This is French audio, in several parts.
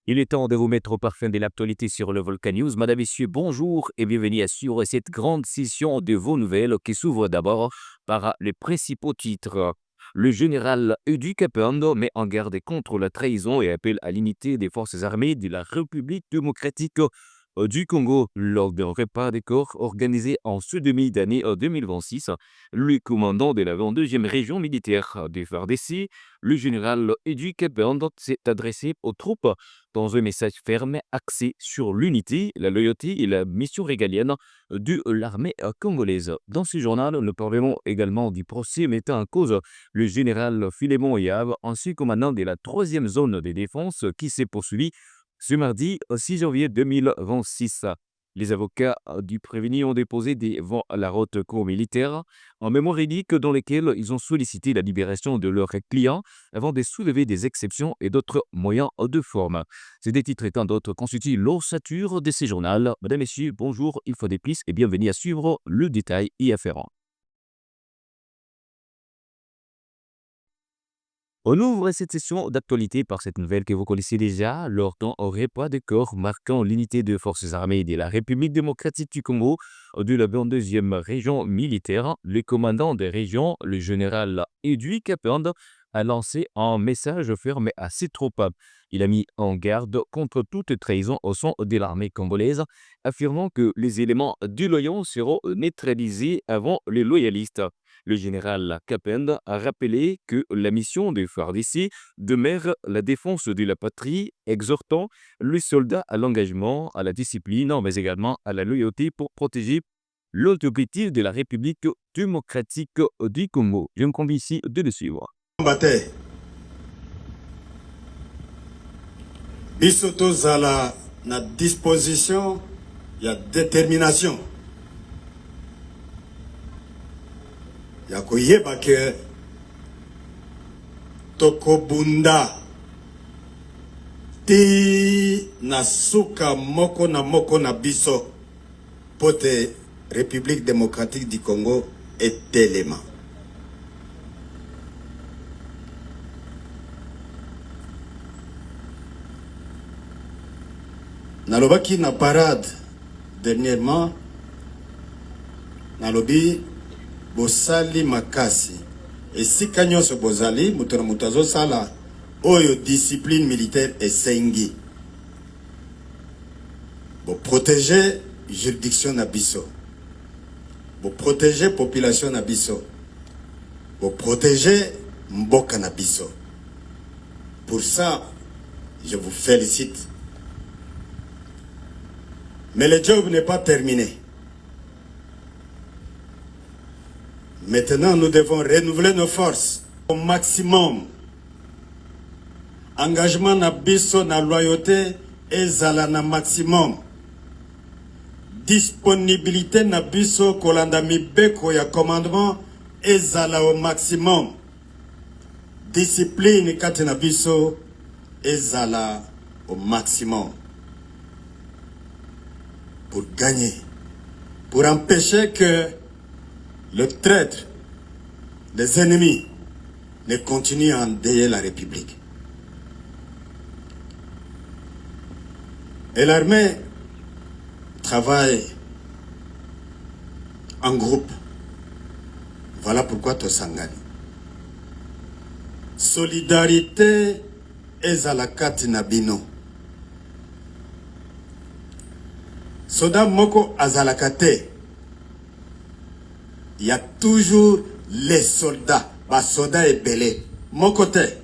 Il est temps de vous mettre au parfum de l'actualité sur le Volcan News. Madame, Messieurs, bonjour et bienvenue à suivre cette grande session de vos nouvelles qui s'ouvre d'abord par les principaux titres. Le général Edu Capendo met en garde contre la trahison et appelle à l'unité des forces armées de la République démocratique du Congo. Lors d'un repas de corps organisé en ce demi d'année 2026, le commandant de la 22e région militaire des FARDC, le général Edu Capendo, s'est adressé aux troupes dans un message ferme axé sur l'unité, la loyauté et la mission régalienne de l'armée congolaise. Dans ce journal, nous parlerons également du procès mettant en cause le général Philémon Yab, ancien commandant de la 3e zone de défense qui s'est poursuivi ce mardi 6 janvier 2026. Les avocats du prévenu ont déposé devant la haute cour militaire un mémoire unique dans lequel ils ont sollicité la libération de leurs clients avant de soulever des exceptions et d'autres moyens de forme. Ces deux titres et tant d'autres constituent l'ossature de ces journaux. Mesdames, Messieurs, bonjour, il faut des pistes et bienvenue à suivre le détail y afférent. On ouvre cette session d'actualité par cette nouvelle que vous connaissez déjà. Lors d'un repas de corps marquant l'unité des forces armées de la République démocratique du Congo de la 22e région militaire, le commandant des régions, le général Edu Capende, a lancé un message ferme à ses troupes. Il a mis en garde contre toute trahison au sein de l'armée congolaise, affirmant que les éléments déloyaux seront neutralisés avant les loyalistes. Le général Capend a rappelé que la mission des FARDC demeure la défense de la patrie, exhortant les soldats à l'engagement, à la discipline, mais également à la loyauté pour protéger l'objectif de la République démocratique du Congo. Je me convie ici de le suivre. Biso tozala na disposition ya détermination ya koyeba ke tokobunda ti na suka moko na biso pote République démocratique du Congo etelema. Nalobaki na parade dernièrement, nalobi bosali makasi esika nyonso bozali muto na muto azosala oyo discipline militaire esengi bo protéger juridiction na biso, bo protéger population na biso, bo protéger mboka na biso. Pour ça, je vous félicite. Mais le job n'est pas terminé. Maintenant, nous devons renouveler nos forces au maximum. Engagement na biso na loyauté ezala na maximum. Disponibilité na biso kolanda mibeko ya commandement ezala au maximum. Discipline kati na biso ezala au maximum. Pour gagner, pour empêcher que le traître, les ennemis, ne continuent à endeuiller la République. Et l'armée travaille en groupe. Voilà pourquoi Tosangani. Solidarité est à la carte Nabino. Soda moko azalakate. Il y a toujours les soldats. Ba soldats et belé. Mokote.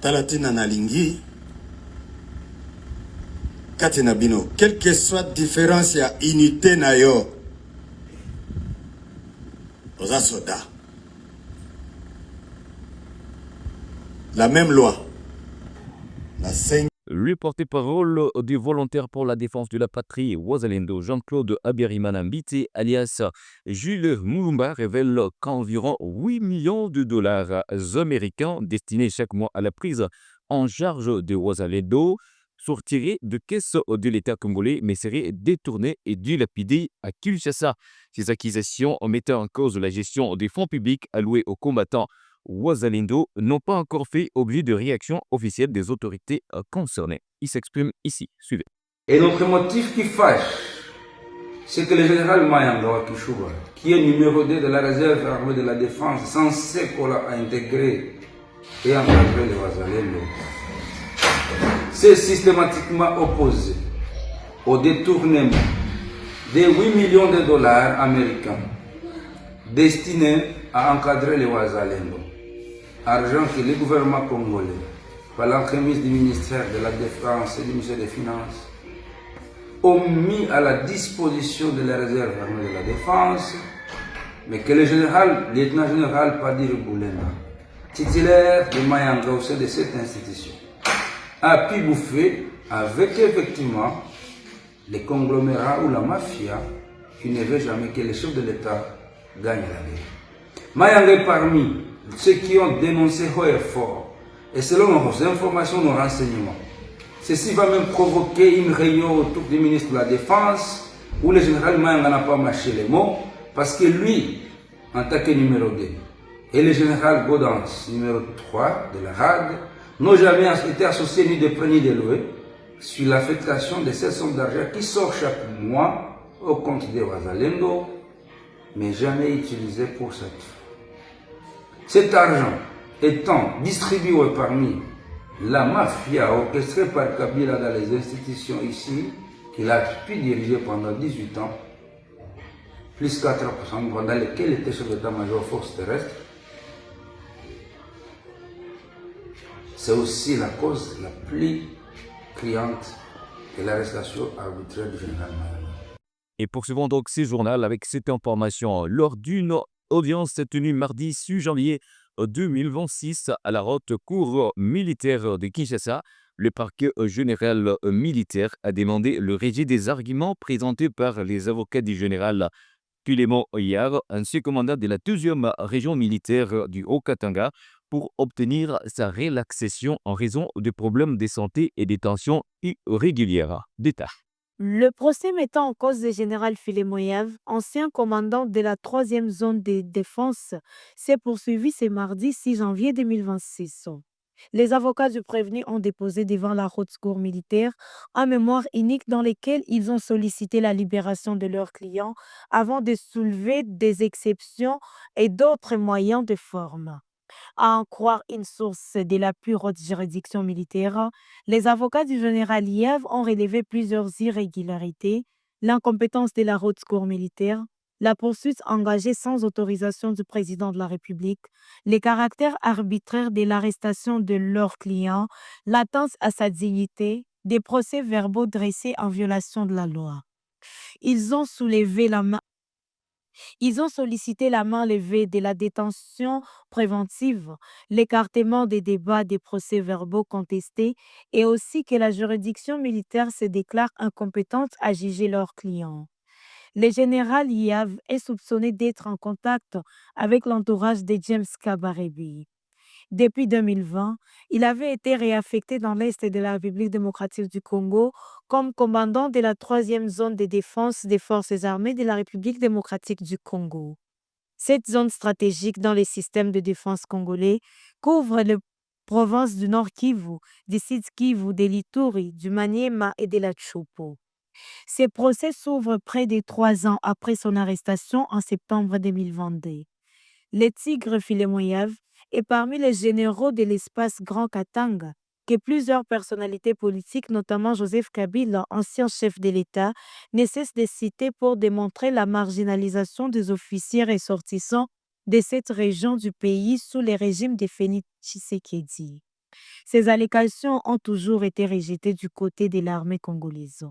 Talatina nalingi. Katina bino. Quelle que soit différence, il y a unité na yo. Oza soda. La même loi. La 5. Le porte-parole des volontaires pour la défense de la patrie, Wazalendo Jean-Claude Aberimanambite, alias Jules Moulumba, révèle qu'environ 8 millions de dollars américains destinés chaque mois à la prise en charge de Wazalendo sortiraient de caisse de l'État congolais, mais seraient détournés et dilapidés à Kinshasa. Ces accusations mettent en cause la gestion des fonds publics alloués aux combattants Ouazalendo n'ont pas encore fait objet de réaction officielle des autorités concernées. Il s'exprime ici. Suivez. Et notre motif qui fâche, c'est que le général Mayanga Kishuba, qui est numéro 2 de la réserve armée de la défense, censé qu'on a intégré et encadré les Ouazalendo, s'est systématiquement opposé au détournement de 8 millions de dollars américains destinés à encadrer les Ouazalendo. Argent que le gouvernement congolais, par l'entremise du ministère de la Défense et du ministère des Finances, ont mis à la disposition de la réserve armée de la défense, mais que le lieutenant-général Padir Boulena, titulaire de Mayanga au sein de cette institution, a pu bouffer avec effectivement les conglomérats ou la mafia qui ne veut jamais que les chefs de l'État gagnent la guerre. Mayanga est parmi ceux qui ont dénoncé haut et fort, et selon nos informations, nos renseignements, ceci va même provoquer une réunion autour du ministre de la Défense où le général Mayanga n'a pas mâché les mots parce que lui, en tant que numéro 2, et le général Gaudens, numéro 3 de la RAD, n'ont jamais été associés ni de près ni de loin sur l'affectation de cette somme d'argent qui sort chaque mois au compte de Ouazalendo, mais jamais utilisé pour cette fin. Cet argent étant distribué parmi la mafia orchestrée par Kabila dans les institutions ici, qu'il a pu diriger pendant 18 ans, plus 4% pendant lesquels il était chef d'état-major force terrestre, c'est aussi la cause la plus criante de l'arrestation arbitraire du général Mayanga. Et poursuivons donc ce journal avec cette information. Lors d'une audience tenue mardi 6 janvier 2026 à la haute cour militaire de Kinshasa, le parquet général militaire a demandé le rejet des arguments présentés par les avocats du général Filémon Oyar, ancien commandant de la 2e région militaire du Haut-Katanga, pour obtenir sa relaxation en raison de problèmes de santé et des tensions irrégulières d'État. Le procès mettant en cause le général Filemoyev, ancien commandant de la 3e zone de défense, s'est poursuivi ce mardi 6 janvier 2026. Les avocats du prévenu ont déposé devant la haute cour militaire un mémoire unique dans lequel ils ont sollicité la libération de leurs clients avant de soulever des exceptions et d'autres moyens de forme. À en croire une source de la plus haute juridiction militaire, les avocats du général Liev ont relevé plusieurs irrégularités, l'incompétence de la haute cour militaire, la poursuite engagée sans autorisation du président de la République, les caractères arbitraires de l'arrestation de leurs clients, l'atteinte à sa dignité, des procès-verbaux dressés en violation de la loi. Ils ont sollicité la main levée de la détention préventive, l'écartement des débats des procès-verbaux contestés et aussi que la juridiction militaire se déclare incompétente à juger leurs clients. Le général Yav est soupçonné d'être en contact avec l'entourage de James Kabarebe. Depuis 2020, il avait été réaffecté dans l'Est de la République démocratique du Congo comme commandant de la 3e zone de défense des forces armées de la République démocratique du Congo. Cette zone stratégique dans les systèmes de défense congolais couvre les provinces du Nord Kivu, du Sud Kivu, de l'Ituri, du Maniema et de la Tchopo. Ces procès s'ouvrent près de 3 ans après son arrestation en septembre 2022. Le tigre Filemoyev est parmi les généraux de l'espace Grand Katanga que plusieurs personnalités politiques, notamment Joseph Kabila, ancien chef de l'État, ne cessent de citer pour démontrer la marginalisation des officiers ressortissants de cette région du pays sous le régime de Félix Tshisekedi. Ces allégations ont toujours été rejetées du côté de l'armée congolaise.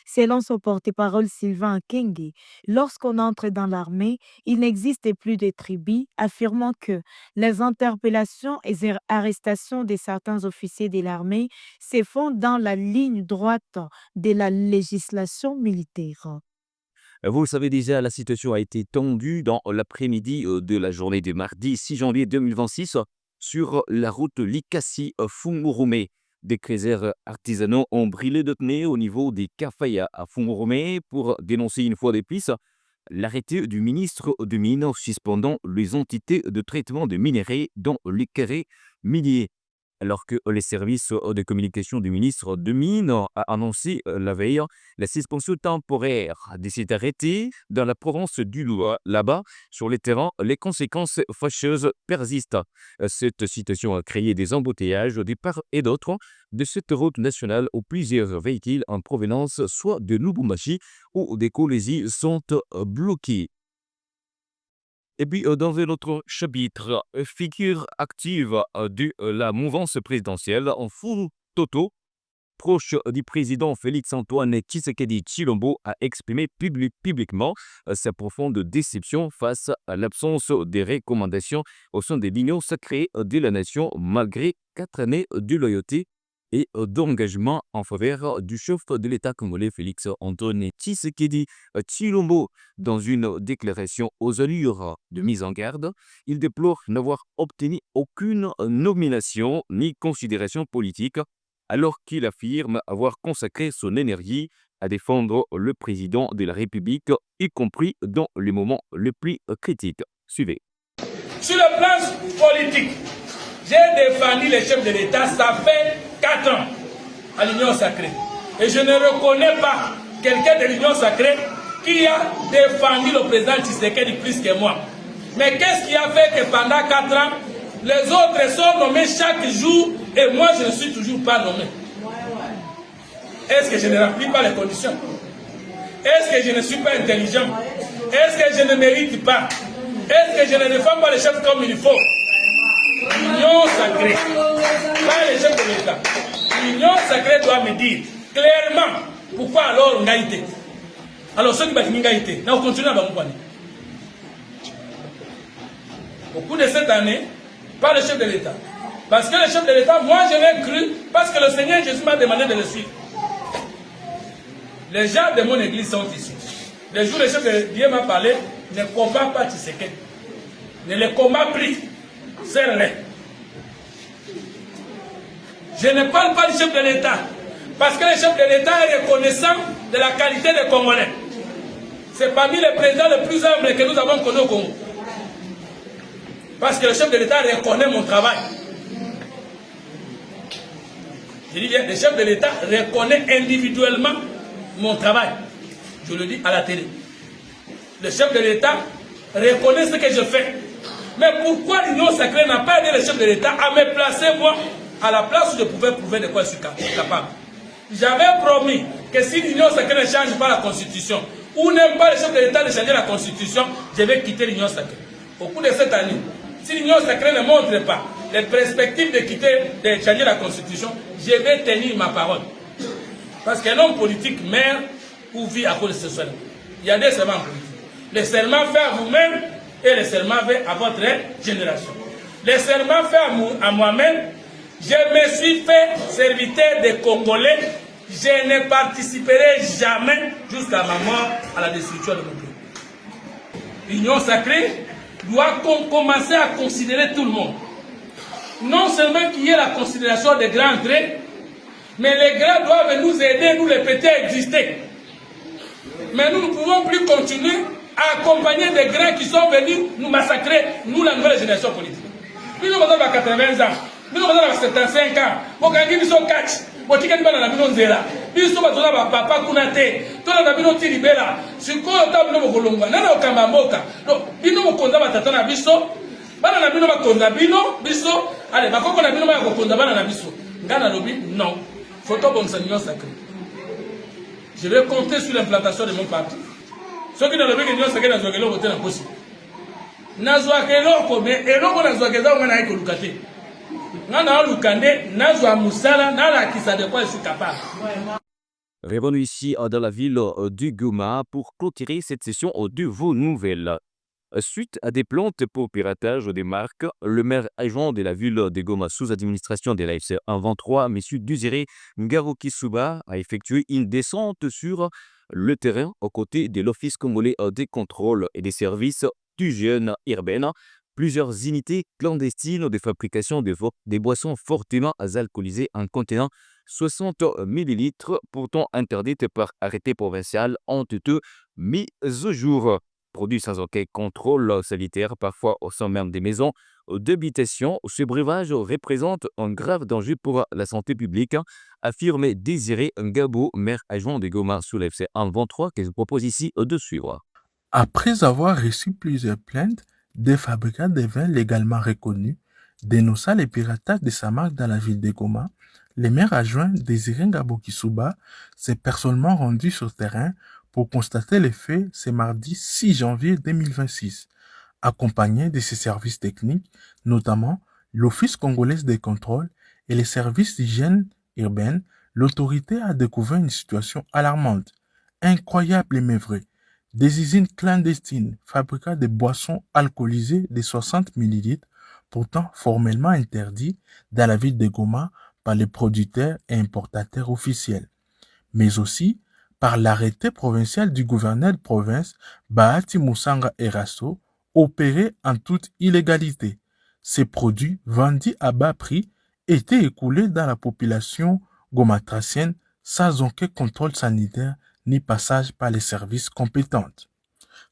Selon son porte-parole Sylvain Akenge, lorsqu'on entre dans l'armée, il n'existe plus de tribus, affirmant que les interpellations et arrestations de certains officiers de l'armée se font dans la ligne droite de la législation militaire. Vous le savez déjà, la situation a été tendue dans l'après-midi de la journée de mardi 6 janvier 2026 sur la route Likasi-Fungurume. Des craisers artisanaux ont brûlé de nez au niveau des Kafaya à Fungurume pour dénoncer une fois de plus l'arrêté du ministre des Mines suspendant les entités de traitement de minerais dans les carrés miniers. Alors que les services de communication du ministre des Mines a annoncé la veille la suspension temporaire de cet arrêté dans la province du Loir. Là-bas, sur le terrain, les conséquences fâcheuses persistent. Cette situation a créé des embouteillages de part et d'autre de cette route nationale où plusieurs véhicules en provenance soit de Lubumbashi ou des Kolwezi sont bloqués. Et puis, dans un autre chapitre, figure active de la mouvance présidentielle en full toto, proche du président Félix-Antoine Tshisekedi Tshilombo, a exprimé publiquement sa profonde déception face à l'absence des recommandations au sein de l'Union sacrée de la nation malgré 4 années de loyauté et d'engagement en faveur du chef de l'État congolais Félix-Antoine Tshisekedi Tshilombo. Dans une déclaration aux allures de mise en garde, il déplore n'avoir obtenu aucune nomination ni considération politique, alors qu'il affirme avoir consacré son énergie à défendre le président de la République, y compris dans les moments les plus critiques. Suivez. Sur le plan politique, j'ai défendu les chefs de l'État, ça fait 4 ans à l'Union sacrée. Et je ne reconnais pas quelqu'un de l'Union sacrée qui a défendu le président Tshisekedi plus que moi. Mais qu'est-ce qui a fait que pendant 4 ans, les autres sont nommés chaque jour et moi je ne suis toujours pas nommé? Est-ce que je ne remplis pas les conditions? Est-ce que je ne suis pas intelligent? Est-ce que je ne mérite pas? Est-ce que je ne défends pas les chefs comme il faut? L'Union sacrée, pas les chefs de l'État. L'Union sacrée doit me dire clairement pourquoi alors on a été. Alors ceux qui battent été, on continue à Bamouani. Au cours de cette année, pas le chef de l'État. Parce que le chef de l'État, moi je l'ai cru, parce que le Seigneur Jésus m'a demandé de le suivre. Les gens de mon église sont ici. Le jour où le chef de Dieu m'a parlé, ne combat pas Tshisekedi. Ne le combat plus. Serre-les. Je ne parle pas du chef de l'État. Parce que le chef de l'État est reconnaissant de la qualité des Congolais. C'est parmi les présidents les plus humbles que nous avons connus au Congo. Parce que le chef de l'État reconnaît mon travail. Je dis bien, le chef de l'État reconnaît individuellement mon travail. Je le dis à la télé. Le chef de l'État reconnaît ce que je fais. Mais pourquoi l'Union sacrée n'a pas aidé le chef de l'État à me placer, moi, à la place où je pouvais prouver de quoi je suis capable? J'avais promis que si l'Union sacrée ne change pas la Constitution, ou n'aime pas le chef de l'État de changer la Constitution, je vais quitter l'Union sacrée. Au cours de cette année, si l'Union sacrée ne montre pas les perspectives de changer la Constitution, je vais tenir ma parole. Parce qu'un homme politique meurt ou vit à cause de ce soir. Il y a des serments politiques. Le serment fait à vous-même et le serment fait à votre génération. Le serment fait à moi-même, je me suis fait serviteur des Congolais. Je ne participerai jamais jusqu'à ma mort à la destruction de mon pays. L'Union sacrée doit commencer à considérer tout le monde. Non seulement qu'il y ait la considération des grands traits, mais les grands doivent nous aider, nous les petits, à exister. Mais nous ne pouvons plus continuer à accompagner des grands qui sont venus nous massacrer, nous la nouvelle génération politique. Nous sommes à 80 ans, nous sommes à 75 ans, nous sommes 4. Botika dibana na bino nzela biso bazola ba papa kuna te tola na bino tilibela sikoyo ta bino bokolongwa nana okamba mboka no bino bokonza batata na biso bana na bino bakonza bino biso ale bakoko na bino bakonza bana na biso ngana lobi non photo bonsa Union sacrée. Je vais compter sur l'implantation de mon parti. Ceux qui dans le Union sacrée na zokelo voter na posi na zokelo ko mais eloko na zokeza ngana iko lukate. Revenons ici dans la ville du Goma pour clôturer cette session de vos nouvelles. Suite à des plaintes pour piratage des marques, le maire adjoint de la ville de Goma sous administration de l'AFC 123, M. Duzire Ngarokisuba, a effectué une descente sur le terrain aux côtés de l'Office congolais des contrôles et des services d'hygiène urbaine. Plusieurs unités clandestines de fabrication des boissons fortement alcoolisées en contenant 60 ml, pourtant interdites par arrêté provincial, ont été mises au jour. produits sans aucun contrôle sanitaire, parfois au sein même des maisons d'habitation. Ce breuvage représente un grave danger pour la santé publique, affirme Désiré Ngabo, maire adjoint de Goma, sous l'FC 123, que je propose ici de suivre. Après avoir reçu plusieurs plaintes, des fabricants de vins légalement reconnus dénonçant les piratages de sa marque dans la ville de Goma, le maire adjoint Désiré Ngabo Kisuba s'est personnellement rendu sur terrain pour constater les faits ce mardi 6 janvier 2026, accompagné de ses services techniques, notamment l'Office congolais des contrôles et les services d'hygiène urbaine. L'autorité a découvert une situation alarmante, incroyable mais vraie. Des usines clandestines fabriquant des boissons alcoolisées de 60 ml, pourtant formellement interdites dans la ville de Goma par les producteurs et importateurs officiels, mais aussi par l'arrêté provincial du gouverneur de province Bahati Moussanga Erasso, opéré en toute illégalité. Ces produits vendus à bas prix étaient écoulés dans la population gomatracienne sans aucun contrôle sanitaire ni passage par les services compétents.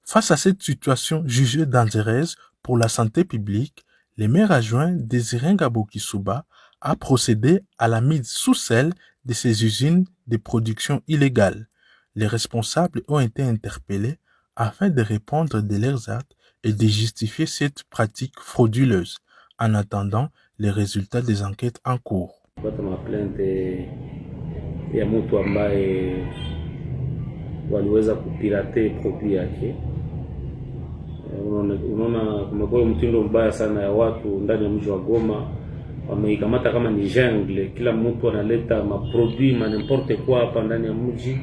Face à cette situation jugée dangereuse pour la santé publique, le maire adjoint Désiré Ngabo Kisuba a procédé à la mise sous scelle de ces usines de production illégale. Les responsables ont été interpellés afin de répondre de leurs actes et de justifier cette pratique frauduleuse, en attendant les résultats des enquêtes en cours. Ya mtu ambaye waliweza kupirate produit yake. Unaona kumekuwa mtindo mbaya sana ya watu ndani ya mji wa Goma, wameikamata kama ni jungle. Kila mtu analeta maproduit n'importe quoi hapa ndani ya mji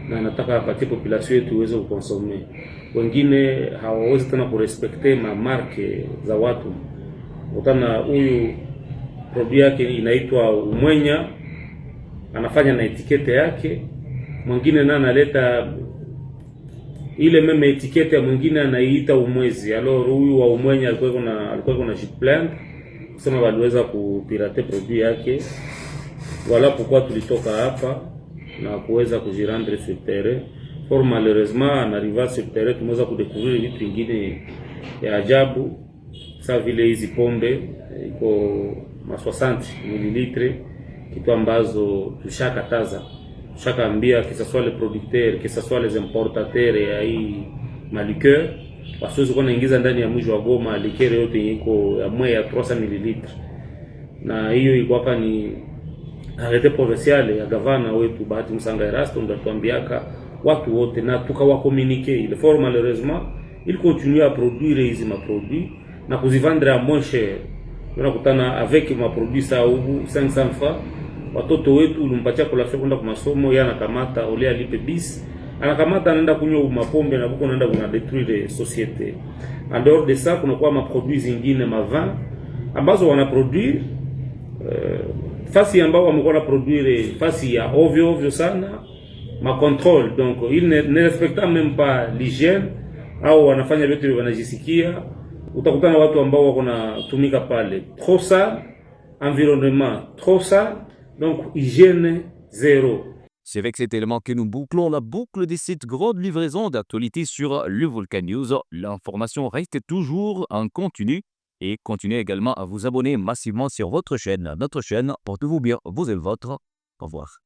na anataka apatie population yetu iweze kukonsome. Wengine hawawezi tena kurespecte marke za watu. Utana huyu produit yake inaitwa Umwenya, anafanya na etikete yake, mwingine na analeta ile meme etikete ya mwingine anaiita Umwezi. Alors huyu wa Umwenya alikuwa na shipland sema waliweza kupirate produit yake. Wala pourquoi tulitoka hapa na kuweza kujirendre sur terrain. For malheureusement en arrivant sur terrain tumeweza kudécouvrir vitu vingine ya ajabu, sa vile hizi pombe iko ma 60 ml, kitu ambazo tushakataza, tushakaambia que ce soit les producteurs, que ce soit les importateurs ya hii maliqueur wasiwezi kuwa naingiza ndani ya mji wa Goma liqueur yote iko ya mwe ya 300 ml. Na hiyo iko hapa ni arrêté provincial ya gavana wetu Bahati Moussanga Erasto, ndio tuambiaka watu wote na tukawakommuniquer. Il faut malheureusement il continue à produire hizi maproduits na kuzivendre à moins cher. Unakutana avec maproduits ça hubu 500 francs. Watoto wetu ulimpatia kolafia kwenda kwa masomo, yeye anakamata ole alipe bis, anakamata anaenda kunywa mapombe na buko anaenda kuna détruire société. En dehors de ça kuna kwa maproduits zingine mavin ambazo wanaproduire fasi ambao wamekuwa na produire fasi ya ovyo sana, ma contrôle. Donc ils ne respectent même pas l'hygiène, au wanafanya vitu wanajisikia. Utakutana watu ambao wako na tumika pale trop sale, environnement trop sale, donc hygiène zéro. C'est avec cet élément que nous bouclons la boucle de cette grande livraison d'actualités sur le Volcan News. L'information reste toujours en continu et continuez également à vous abonner massivement sur votre chaîne, notre chaîne. Portez-vous bien, vous et le vôtre. Au revoir.